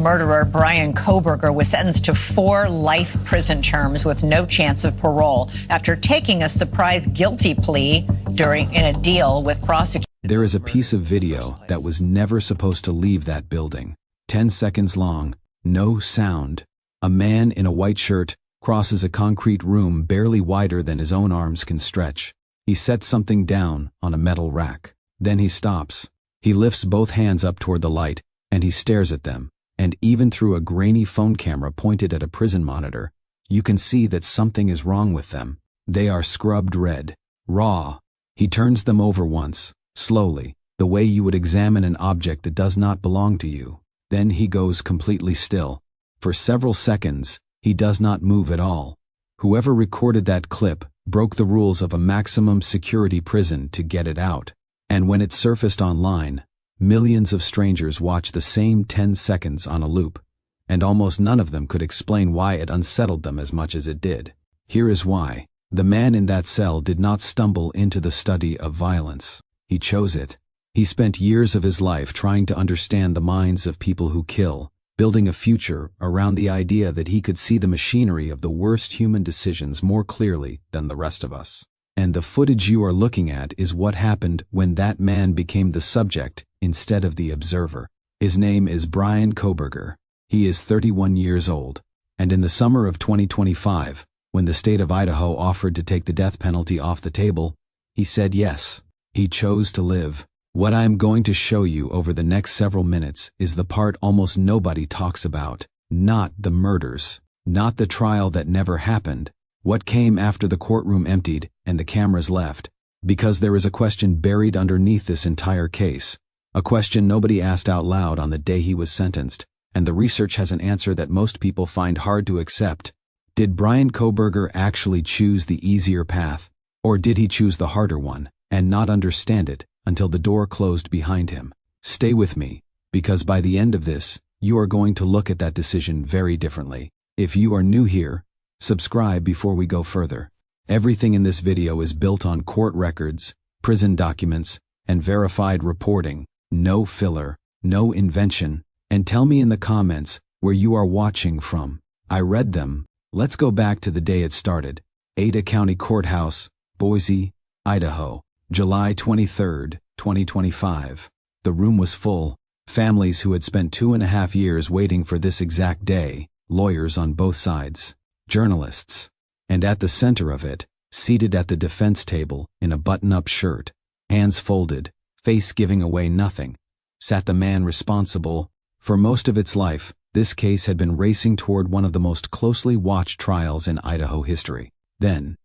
murderer Bryan Kohberger was sentenced to 4 life prison terms with no chance of parole after taking a surprise guilty plea in a deal with prosecutors. There is a piece of video that was never supposed to leave that building. 10 seconds long, no sound. A man in a white shirt crosses a concrete room barely wider than his own arms can stretch. He sets something down on a metal rack. Then he stops. He lifts both hands up toward the light, and he stares at them. And even through a grainy phone camera pointed at a prison monitor, you can see that something is wrong with them. They are scrubbed red, raw. He turns them over once, slowly, the way you would examine an object that does not belong to you. Then he goes completely still. For several seconds, he does not move at all. Whoever recorded that clip broke the rules of a maximum security prison to get it out. And when it surfaced online, millions of strangers watched the same 10 seconds on a loop, and almost none of them could explain why it unsettled them as much as it did. Here is why. The man in that cell did not stumble into the study of violence. He chose it. He spent years of his life trying to understand the minds of people who kill, building a future around the idea that he could see the machinery of the worst human decisions more clearly than the rest of us. And the footage you are looking at is what happened when that man became the subject instead of the observer. His name is Bryan Kohberger. He is 31 years old. And in the summer of 2025, when the state of Idaho offered to take the death penalty off the table, he said yes. He chose to live. What I am going to show you over the next several minutes is the part almost nobody talks about. Not the murders. Not the trial that never happened. What came after the courtroom emptied and the cameras left, because there is a question buried underneath this entire case, a question nobody asked out loud on the day he was sentenced, and the research has an answer that most people find hard to accept. Did Bryan Kohberger actually choose the easier path, or did he choose the harder one, and not understand it until the door closed behind him? Stay with me, because by the end of this, you are going to look at that decision very differently. If you are new here, subscribe before we go further. Everything in this video is built on court records, prison documents, and verified reporting. No filler, no invention. And tell me in the comments where you are watching from. I read them. Let's go back to the day it started. Ada County Courthouse, Boise, Idaho, July 23, 2025. The room was full. Families who had spent 2.5 years waiting for this exact day, lawyers on both sides, journalists. And at the center of it, seated at the defense table in a button-up shirt, hands folded, face giving away nothing, sat the man responsible. For most of its life, this case had been racing toward one of the most closely watched trials in Idaho history. Then,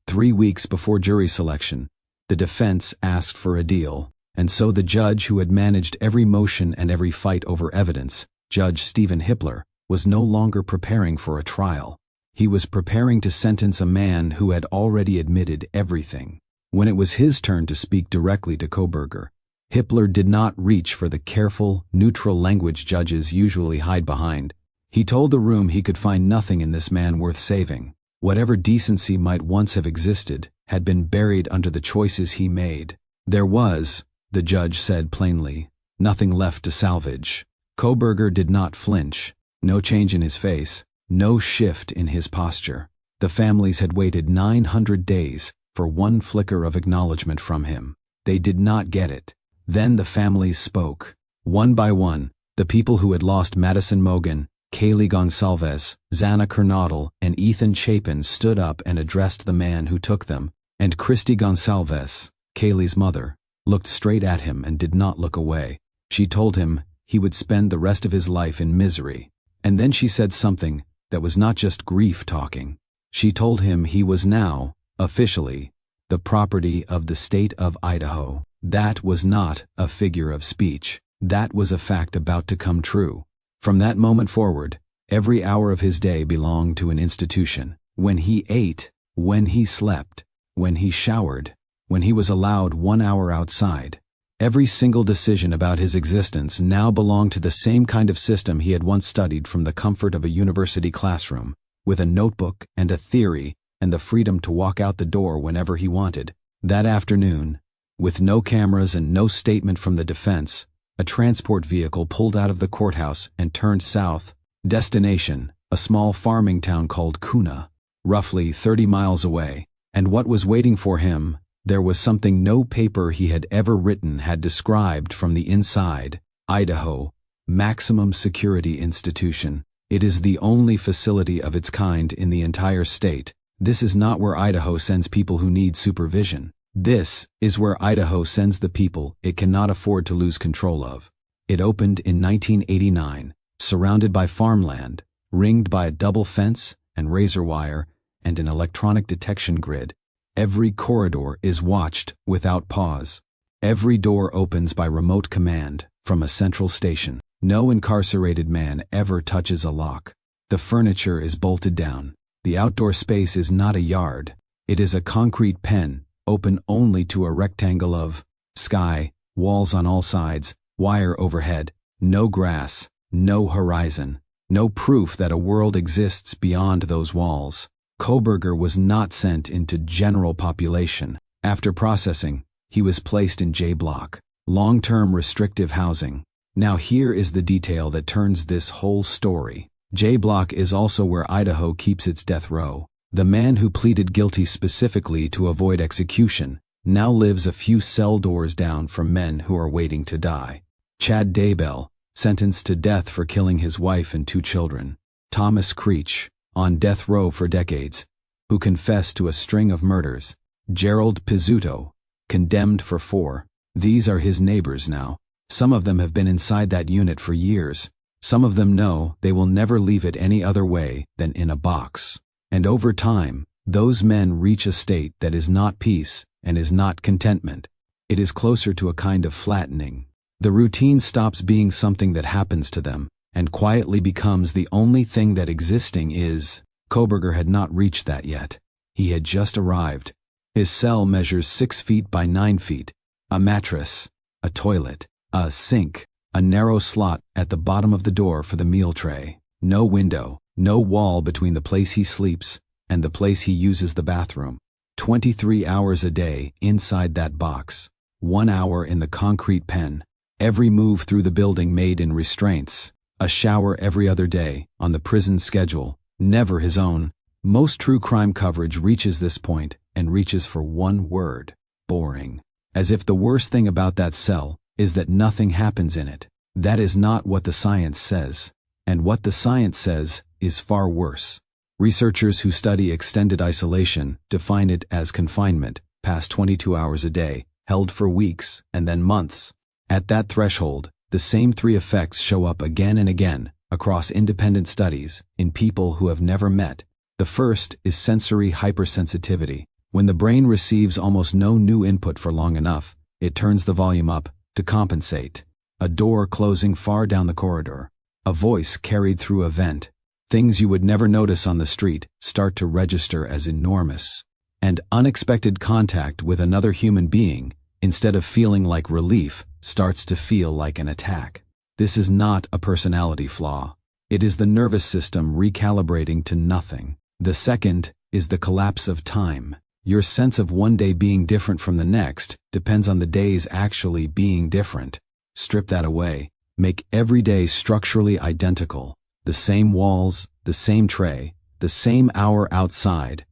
3 weeks before jury selection, the defense asked for a deal, and so the judge who had managed every motion and every fight over evidence, Judge Stephen Hippler, was no longer preparing for a trial. He was preparing to sentence a man who had already admitted everything. When it was his turn to speak directly to Kohberger, Hippler did not reach for the careful, neutral language judges usually hide behind. He told the room he could find nothing in this man worth saving. Whatever decency might once have existed had been buried under the choices he made. There was, the judge said plainly, nothing left to salvage. Kohberger did not flinch. No change in his face. No shift in his posture. The families had waited 900 days for one flicker of acknowledgement from him. They did not get it. Then the families spoke. One by one, the people who had lost Madison Mogen, Kaylee Gonsalves, Xana Kernodle, and Ethan Chapin stood up and addressed the man who took them, and Christy Gonsalves, Kaylee's mother, looked straight at him and did not look away. She told him he would spend the rest of his life in misery. And then she said something that was not just grief talking. She told him he was now, officially, the property of the state of Idaho. That was not a figure of speech. That was a fact about to come true. From that moment forward, every hour of his day belonged to an institution. When he ate, when he slept, when he showered, when he was allowed 1 hour outside, every single decision about his existence now belonged to the same kind of system he had once studied from the comfort of a university classroom, with a notebook and a theory and the freedom to walk out the door whenever he wanted. That afternoon, with no cameras and no statement from the defense, A transport vehicle pulled out of the courthouse and turned south. Destination, a small farming town called Kuna, roughly 30 miles away. And what was waiting for him? There was something no paper he had ever written had described from the inside. Idaho, maximum security institution. It is the only facility of its kind in the entire state. This is not where Idaho sends people who need supervision. This is where Idaho sends the people it cannot afford to lose control of. It opened in 1989, surrounded by farmland, ringed by a double fence and razor wire and an electronic detection grid. Every corridor is watched without pause. Every door opens by remote command from a central station. No incarcerated man ever touches a lock. The furniture is bolted down. The outdoor space is not a yard. It is a concrete pen, open only to a rectangle of sky, walls on all sides, wire overhead, no grass, no horizon, no proof that a world exists beyond those walls. Kohberger was not sent into general population. After processing, he was placed in J Block, long-term restrictive housing. Now here is the detail that turns this whole story. J Block is also where Idaho keeps its death row. The man who pleaded guilty specifically to avoid execution now lives a few cell doors down from men who are waiting to die. Chad Daybell, sentenced to death for killing his wife and 2 children. Thomas Creech, on death row for decades, who confessed to a string of murders. Gerald Pizzuto, condemned for 4. These are his neighbors now. Some of them have been inside that unit for years. Some of them know they will never leave it any other way than in a box. And over time, those men reach a state that is not peace and is not contentment. It is closer to a kind of flattening. The routine stops being something that happens to them and quietly becomes the only thing that existing is. Kohberger had not reached that yet. He had just arrived. His cell measures 6 feet by 9 feet. A mattress, a toilet, a sink, a narrow slot at the bottom of the door for the meal tray. No window, no wall between the place he sleeps and the place he uses the bathroom. 23 hours a day inside that box. 1 hour in the concrete pen. Every move through the building made in restraints. A shower every other day, on the prison schedule, never his own. Most true crime coverage reaches this point and reaches for one word: boring. As if the worst thing about that cell is that nothing happens in it. That is not what the science says. And what the science says is far worse. Researchers who study extended isolation define it as confinement, past 22 hours a day, held for weeks and then months. At that threshold, the same 3 effects show up again and again across independent studies in people who have never met. The first is sensory hypersensitivity. When the brain receives almost no new input for long enough, it turns the volume up to compensate. A door closing far down the corridor. A voice carried through a vent. Things you would never notice on the street start to register as enormous. And unexpected contact with another human being, instead of feeling like relief, starts to feel like an attack. This is not a personality flaw. It is the nervous system recalibrating to nothing. The second is the collapse of time. Your sense of one day being different from the next depends on the days actually being different. Strip that away. Make every day structurally identical. The same walls, the same tray, the same hour outside,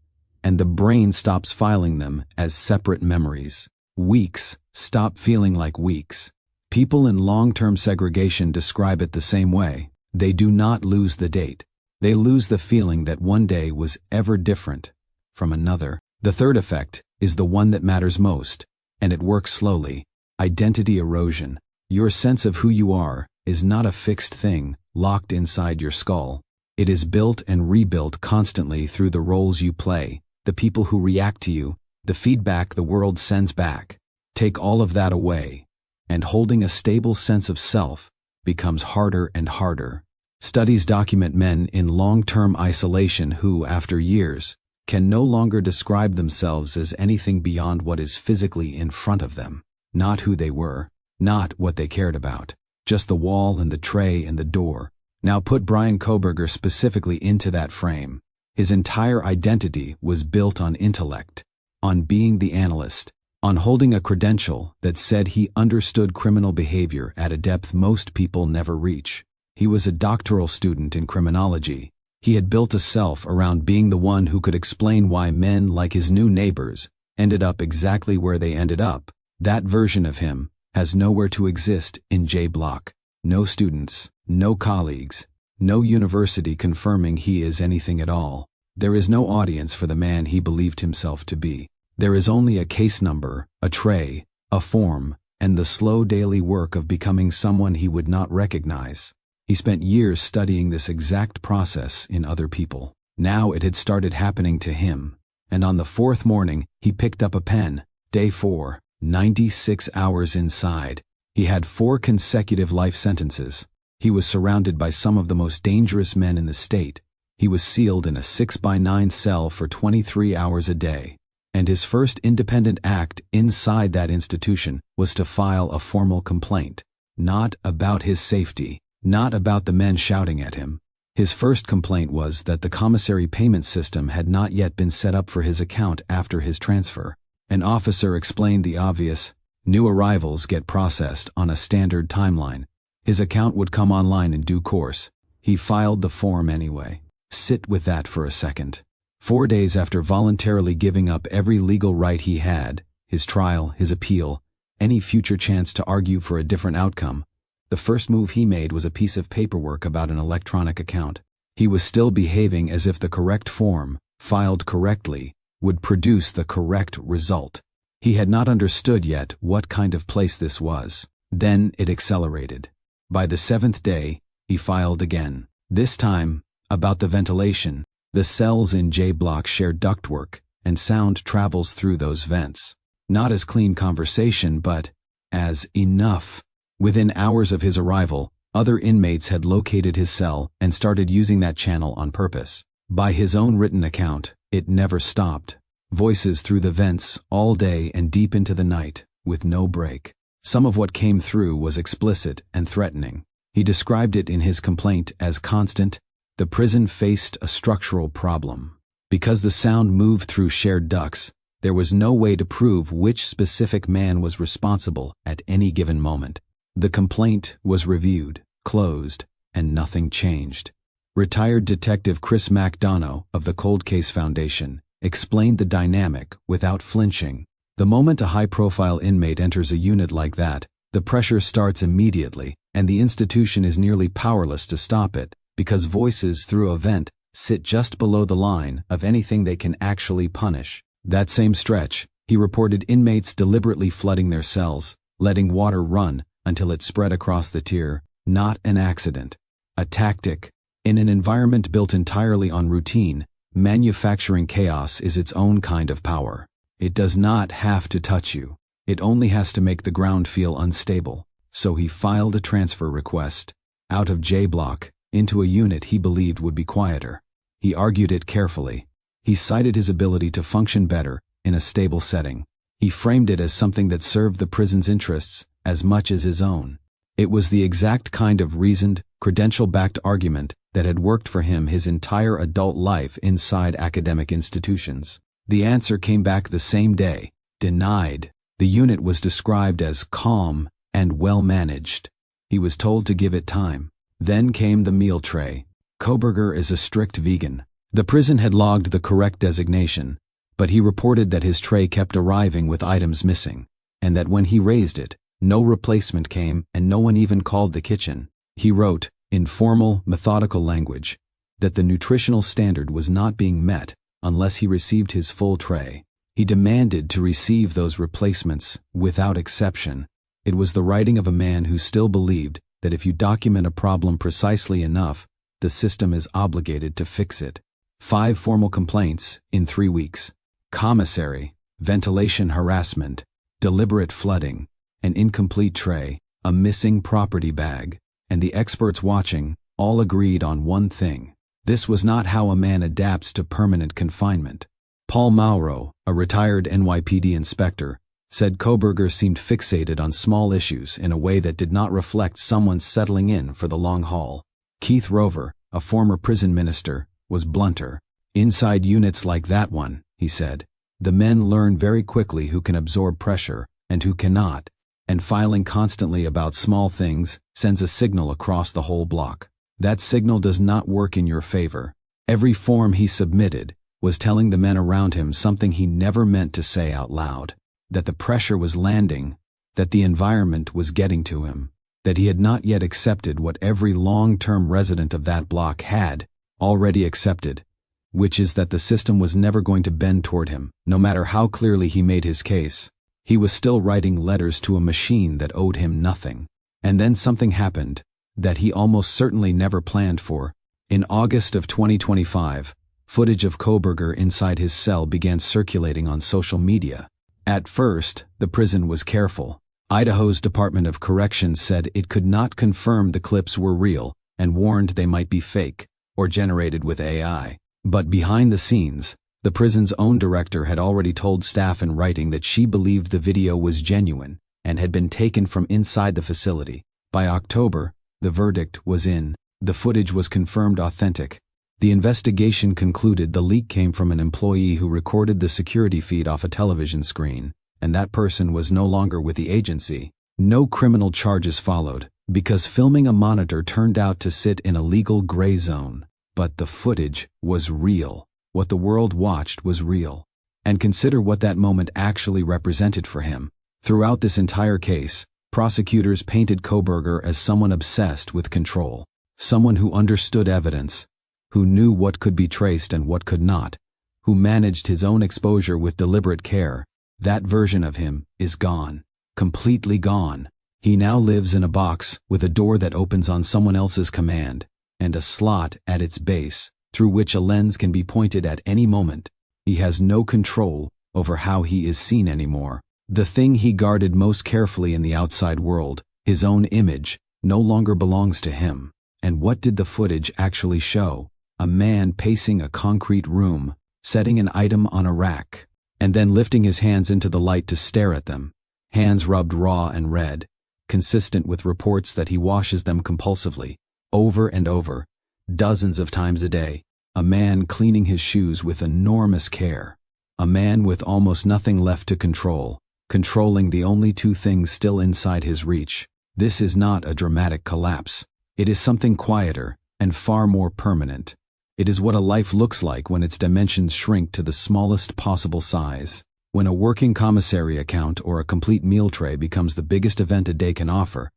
and the brain stops filing them as separate memories. Weeks stop feeling like weeks. People in long-term segregation describe it the same way. They do not lose the date. They lose the feeling that one day was ever different from another. The third effect is the one that matters most, and it works slowly. Identity erosion. Your sense of who you are is not a fixed thing locked inside your skull. It is built and rebuilt constantly through the roles you play, the people who react to you, the feedback the world sends back. Take all of that away, and holding a stable sense of self becomes harder and harder. Studies document men in long-term isolation who, after years, can no longer describe themselves as anything beyond what is physically in front of them. Not who they were, not what they cared about, just the wall and the tray and the door. Now put Bryan Kohberger specifically into that frame. His entire identity was built on intellect, on being the analyst, on holding a credential that said he understood criminal behavior at a depth most people never reach. He was a doctoral student in criminology. He had built a self around being the one who could explain why men like his new neighbors ended up exactly where they ended up. That version of him has nowhere to exist in J Block. No students, no colleagues, no university confirming he is anything at all. There is no audience for the man he believed himself to be. There is only a case number, a tray, a form, and the slow daily work of becoming someone he would not recognize. He spent years studying this exact process in other people. Now it had started happening to him, and on the fourth morning he picked up a pen. Day 4, 96 hours inside. He had 4 consecutive life sentences. He was surrounded by some of the most dangerous men in the state. He was sealed in a 6x9 cell for 23 hours a day. And his first independent act inside that institution was to file a formal complaint. Not about his safety, not about the men shouting at him. His first complaint was that the commissary payment system had not yet been set up for his account after his transfer. An officer explained the obvious: new arrivals get processed on a standard timeline. His account would come online in due course. He filed the form anyway. Sit with that for a second. 4 days after voluntarily giving up every legal right he had, his trial, his appeal, any future chance to argue for a different outcome, the first move he made was a piece of paperwork about an electronic account. He was still behaving as if the correct form, filed correctly, would produce the correct result. He had not understood yet what kind of place this was. Then it accelerated. By the 7th day, he filed again. This time, about the ventilation. The cells in J Block share ductwork, and sound travels through those vents. Not as clean conversation, but as enough. Within hours of his arrival, other inmates had located his cell and started using that channel on purpose. By his own written account, it never stopped. Voices through the vents all day and deep into the night, with no break. Some of what came through was explicit and threatening. He described it in his complaint as constant. The prison faced a structural problem. Because the sound moved through shared ducts, there was no way to prove which specific man was responsible at any given moment. The complaint was reviewed, closed, and nothing changed. Retired Detective Chris McDonough of the Cold Case Foundation explained the dynamic without flinching. The moment a high-profile inmate enters a unit like that, the pressure starts immediately, and the institution is nearly powerless to stop it, because voices through a vent sit just below the line of anything they can actually punish. That same stretch, he reported inmates deliberately flooding their cells, letting water run until it spread across the tier. Not an accident. A tactic. In an environment built entirely on routine, manufacturing chaos is its own kind of power. It does not have to touch you. It only has to make the ground feel unstable. So he filed a transfer request. Out of J Block, into a unit he believed would be quieter. He argued it carefully. He cited his ability to function better in a stable setting. He framed it as something that served the prison's interests as much as his own. It was the exact kind of reasoned, credential-backed argument that had worked for him his entire adult life inside academic institutions. The answer came back the same day. Denied. The unit was described as calm and well-managed. He was told to give it time. Then came the meal tray. Kohberger is a strict vegan. The prison had logged the correct designation, but he reported that his tray kept arriving with items missing, and that when he raised it, no replacement came and no one even called the kitchen. He wrote, in formal, methodical language, that the nutritional standard was not being met unless he received his full tray. He demanded to receive those replacements without exception. It was the writing of a man who still believed that if you document a problem precisely enough, the system is obligated to fix it. 5 formal complaints in 3 weeks. Commissary, ventilation harassment, deliberate flooding, an incomplete tray, a missing property bag, and the experts watching all agreed on one thing. This was not how a man adapts to permanent confinement. Paul Mauro, a retired NYPD inspector, said Kohberger seemed fixated on small issues in a way that did not reflect someone settling in for the long haul. Keith Rover, a former prison minister, was blunter. Inside units like that one, he said, The men learn very quickly who can absorb pressure and who cannot, and filing constantly about small things sends a signal across the whole block. That signal does not work in your favor. Every form he submitted was telling the men around him something he never meant to say out loud. That the pressure was landing, that the environment was getting to him, that he had not yet accepted what every long-term resident of that block had already accepted, which is that the system was never going to bend toward him, no matter how clearly he made his case. He was still writing letters to a machine that owed him nothing. And then something happened that he almost certainly never planned for. In August of 2025, footage of Kohberger inside his cell began circulating on social media. At first, the prison was careful. Idaho's Department of Corrections said it could not confirm the clips were real and warned they might be fake or generated with AI. But behind the scenes, the prison's own director had already told staff in writing that she believed the video was genuine and had been taken from inside the facility. By October, the verdict was in. The footage was confirmed authentic. The investigation concluded the leak came from an employee who recorded the security feed off a television screen, and that person was no longer with the agency. No criminal charges followed, because filming a monitor turned out to sit in a legal gray zone. But the footage was real. What the world watched was real. And consider what that moment actually represented for him. Throughout this entire case, prosecutors painted Kohberger as someone obsessed with control, someone who understood evidence, who knew what could be traced and what could not, who managed his own exposure with deliberate care. That version of him is gone, completely gone. He now lives in a box with a door that opens on someone else's command, and a slot at its base through which a lens can be pointed at any moment. He has no control over how he is seen anymore. The thing he guarded most carefully in the outside world, his own image, no longer belongs to him. And what did the footage actually show? A man pacing a concrete room, setting an item on a rack, and then lifting his hands into the light to stare at them. Hands rubbed raw and red, consistent with reports that he washes them compulsively, over and over, dozens of times a day. A man cleaning his shoes with enormous care. A man with almost nothing left to control, controlling the only two things still inside his reach. This is not a dramatic collapse. It is something quieter and far more permanent. It is what a life looks like when its dimensions shrink to the smallest possible size. When a working commissary account or a complete meal tray becomes the biggest event a day can offer,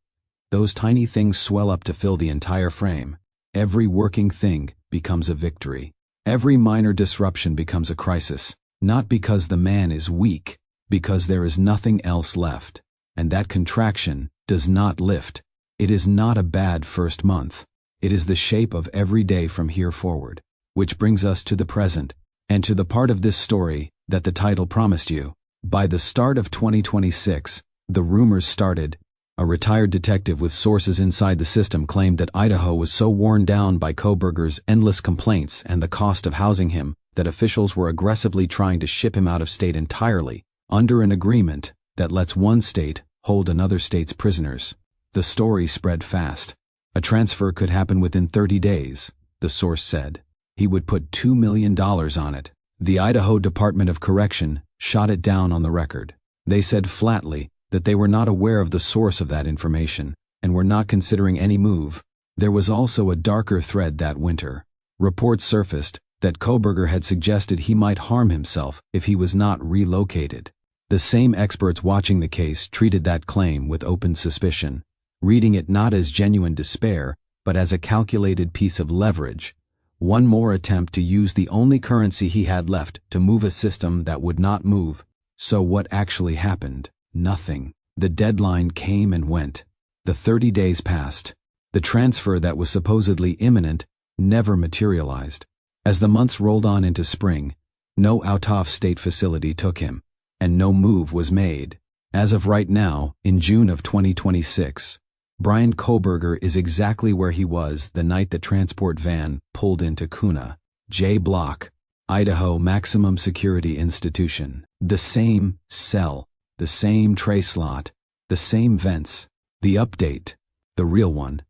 those tiny things swell up to fill the entire frame. Every working thing becomes a victory. Every minor disruption becomes a crisis, not because the man is weak, because there is nothing else left. And that contraction does not lift. It is not a bad first month. It is the shape of every day from here forward. Which brings us to the present, and to the part of this story that the title promised you. By the start of 2026, the rumors started. A retired detective with sources inside the system claimed that Idaho was so worn down by Kohberger's endless complaints and the cost of housing him that officials were aggressively trying to ship him out of state entirely, under an agreement that lets one state hold another state's prisoners. The story spread fast. A transfer could happen within 30 days, the source said. He would put $2 million on it. The Idaho Department of Correction shot it down on the record. They said flatly that they were not aware of the source of that information and were not considering any move. There was also a darker thread that winter. Reports surfaced that Kohberger had suggested he might harm himself if he was not relocated. The same experts watching the case treated that claim with open suspicion, reading it not as genuine despair, but as a calculated piece of leverage. One more attempt to use the only currency he had left to move a system that would not move. So what actually happened? Nothing. The deadline came and went. The 30 days passed. The transfer that was supposedly imminent never materialized. As the months rolled on into spring, no out-of-state facility took him, and no move was made. As of right now, in June of 2026, Bryan Kohberger is exactly where he was the night the transport van pulled into Kuna, J Block, Idaho Maximum Security Institution. The same cell, the same tray slot, the same vents. The update, the real one,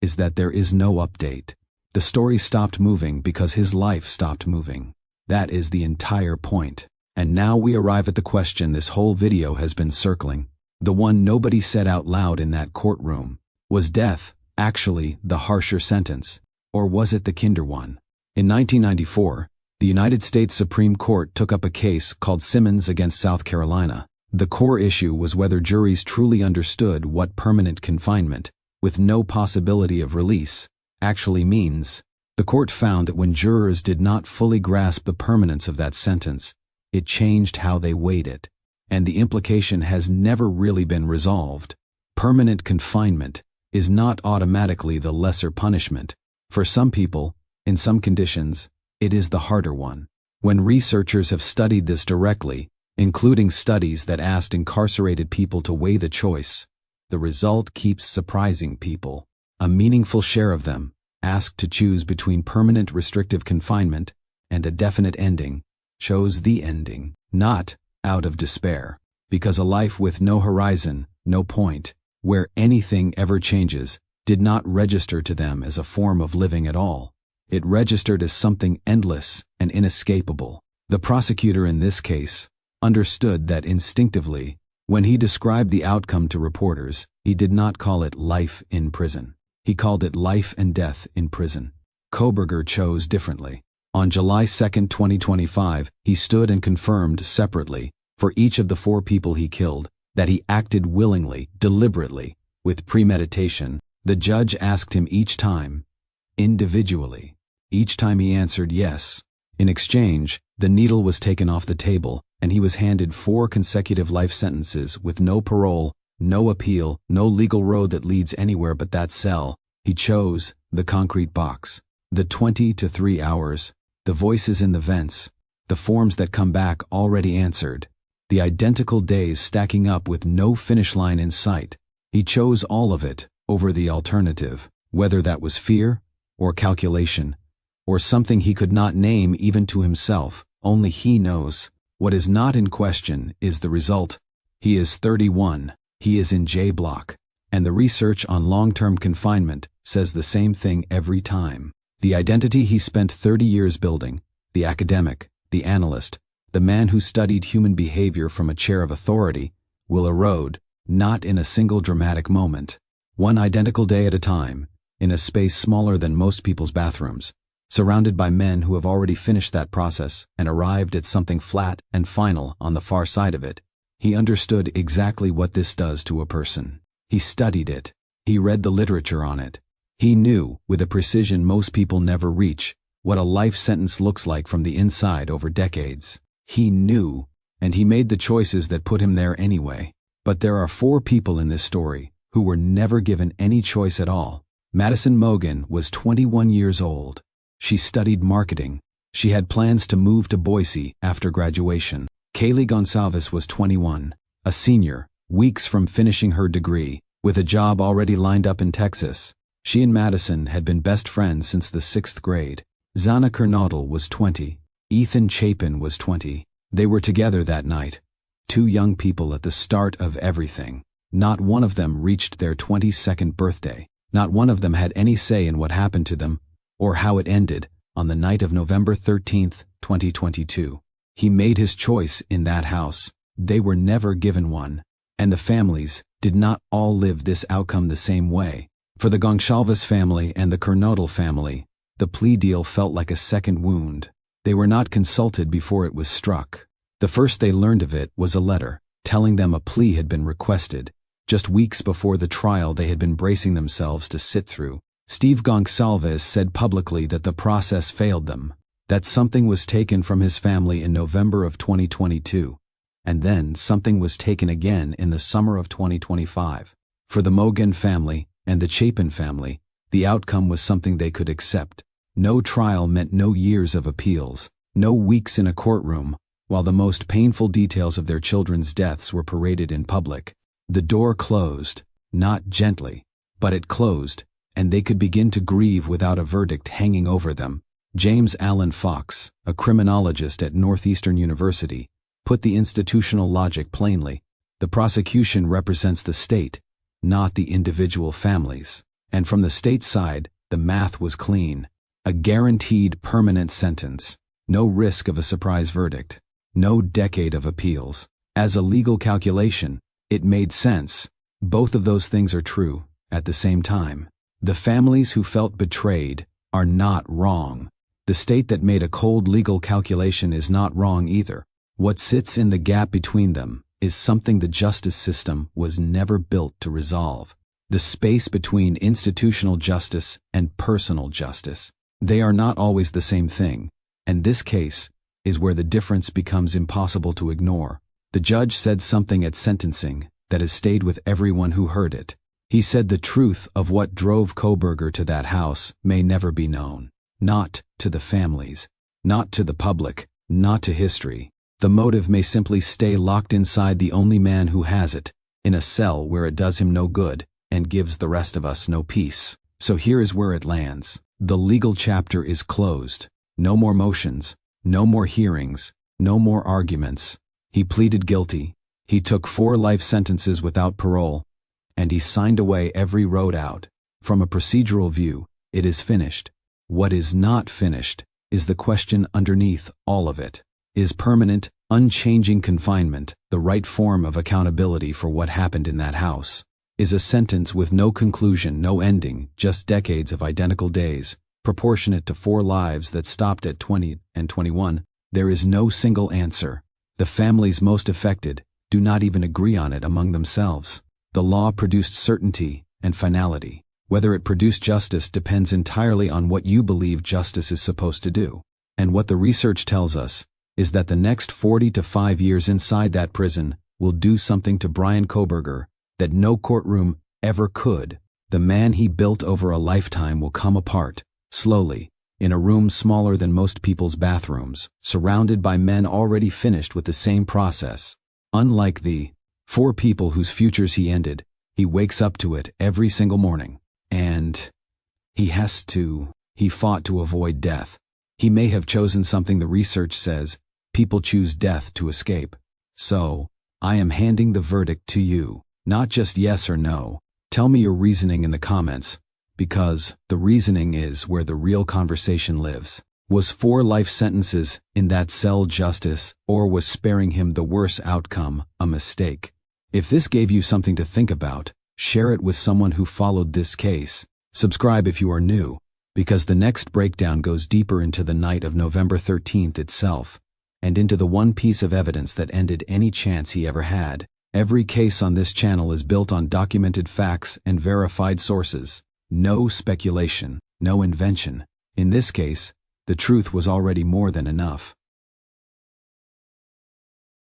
is that there is no update. The story stopped moving because his life stopped moving. That is the entire point. And now we arrive at the question this whole video has been circling. The one nobody said out loud in that courtroom. Was death actually the harsher sentence? Or was it the kinder one? In 1994, the United States Supreme Court took up a case called Simmons against South Carolina. The core issue was whether juries truly understood what permanent confinement, with no possibility of release, actually means. The court found that when jurors did not fully grasp the permanence of that sentence, it changed how they weighed it. And the implication has never really been resolved. Permanent confinement is not automatically the lesser punishment. For some people, in some conditions, it is the harder one. When researchers have studied this directly, including studies that asked incarcerated people to weigh the choice, the result keeps surprising people. A meaningful share of them, asked to choose between permanent restrictive confinement and a definite ending, chose the ending, not out of despair, because a life with no horizon, no point, where anything ever changes, did not register to them as a form of living at all. It registered as something endless and inescapable. The prosecutor in this case understood that instinctively. When he described the outcome to reporters, he did not call it life in prison. He called it life and death in prison. Kohberger chose differently. On July 2, 2025, he stood and confirmed separately, for each of the 4 people he killed, that he acted willingly, deliberately, with premeditation. The judge asked him each time, individually. Each time he answered yes. In exchange, the needle was taken off the table, and he was handed 4 consecutive life sentences with no parole, no appeal, no legal road that leads anywhere but that cell. He chose the concrete box. The 20 to 3 hours, the voices in the vents, the forms that come back already answered, the identical days stacking up with no finish line in sight. He chose all of it over the alternative, whether that was fear, or calculation, or something he could not name even to himself. Only he knows. What is not in question is the result. He is 31. He is in J block. And the research on long-term confinement says the same thing every time. The identity he spent 30 years building, the academic, the analyst, the man who studied human behavior from a chair of authority, will erode, not in a single dramatic moment. One identical day at a time, in a space smaller than most people's bathrooms, surrounded by men who have already finished that process and arrived at something flat and final on the far side of it. He understood exactly what this does to a person. He studied it. He read the literature on it. He knew, with a precision most people never reach, what a life sentence looks like from the inside over decades. He knew, and he made the choices that put him there anyway. But there are 4 people in this story who were never given any choice at all. Madison Mogen was 21 years old. She studied marketing. She had plans to move to Boise after graduation. Kaylee Gonsalves was 21, a senior, weeks from finishing her degree, with a job already lined up in Texas. She and Madison had been best friends since the 6th grade. Zana Kernodle was 20. Ethan Chapin was 20. They were together that night. 2 young people at the start of everything. Not one of them reached their 22nd birthday. Not one of them had any say in what happened to them, or how it ended, on the night of November 13, 2022. He made his choice in that house. They were never given one. And the families did not all live this outcome the same way. For the Gonsalves family and the Kernodle family, the plea deal felt like a second wound. They were not consulted before it was struck. The first they learned of it was a letter, telling them a plea had been requested. Just weeks before the trial they had been bracing themselves to sit through. Steve Gonsalves said publicly that the process failed them, that something was taken from his family in November of 2022, and then something was taken again in the summer of 2025. For the Mogen family and the Chapin family, the outcome was something they could accept. No trial meant no years of appeals, no weeks in a courtroom, while the most painful details of their children's deaths were paraded in public. The door closed, not gently, but it closed, and they could begin to grieve without a verdict hanging over them. James Allen Fox, a criminologist at Northeastern University, put the institutional logic plainly. The prosecution represents the state, not the individual families. And from the state side, the math was clean. A guaranteed permanent sentence. No risk of a surprise verdict. no decade of appeals. As a legal calculation, it made sense. Both of those things are true at the same time. The families who felt betrayed are not wrong. The state that made a cold legal calculation is not wrong either. What sits in the gap between them is something the justice system was never built to resolve. The space between institutional justice and personal justice. They are not always the same thing, and this case is where the difference becomes impossible to ignore. The judge said something at sentencing that has stayed with everyone who heard it. He said the truth of what drove Kohberger to that house may never be known. Not to the families, not to the public, not to history. The motive may simply stay locked inside the only man who has it, in a cell where it does him no good and gives the rest of us no peace. So here is where it lands. The legal chapter is closed. No more motions, no more hearings, no more arguments. He pleaded guilty. He took 4 life sentences without parole, and he signed away every road out. From a procedural view, it is finished. What is not finished is the question underneath all of it. Is permanent, unchanging confinement the right form of accountability for what happened in that house? Is a sentence with no conclusion, no ending, just decades of identical days, proportionate to 4 lives that stopped at 20 and 21? There is no single answer. The families most affected do not even agree on it among themselves. The law produced certainty and finality. Whether it produced justice depends entirely on what you believe justice is supposed to do. And what the research tells us is that the next 40 to 5 years inside that prison will do something to Bryan Kohberger that no courtroom ever could. The man he built over a lifetime will come apart, slowly, in a room smaller than most people's bathrooms, surrounded by men already finished with the same process. Unlike the 4 people whose futures he ended, he wakes up to it every single morning. And he fought to avoid death. He may have chosen something the research says people choose death to escape. So, I am handing the verdict to you. Not just yes or no. Tell me your reasoning in the comments, because the reasoning is where the real conversation lives. Was 4 life sentences in that cell justice, or was sparing him the worse outcome a mistake? If this gave you something to think about, share it with someone who followed this case. Subscribe if you are new, because the next breakdown goes deeper into the night of November 13th itself, and into the one piece of evidence that ended any chance he ever had. Every case on this channel is built on documented facts and verified sources. No speculation, no invention. In this case, the truth was already more than enough.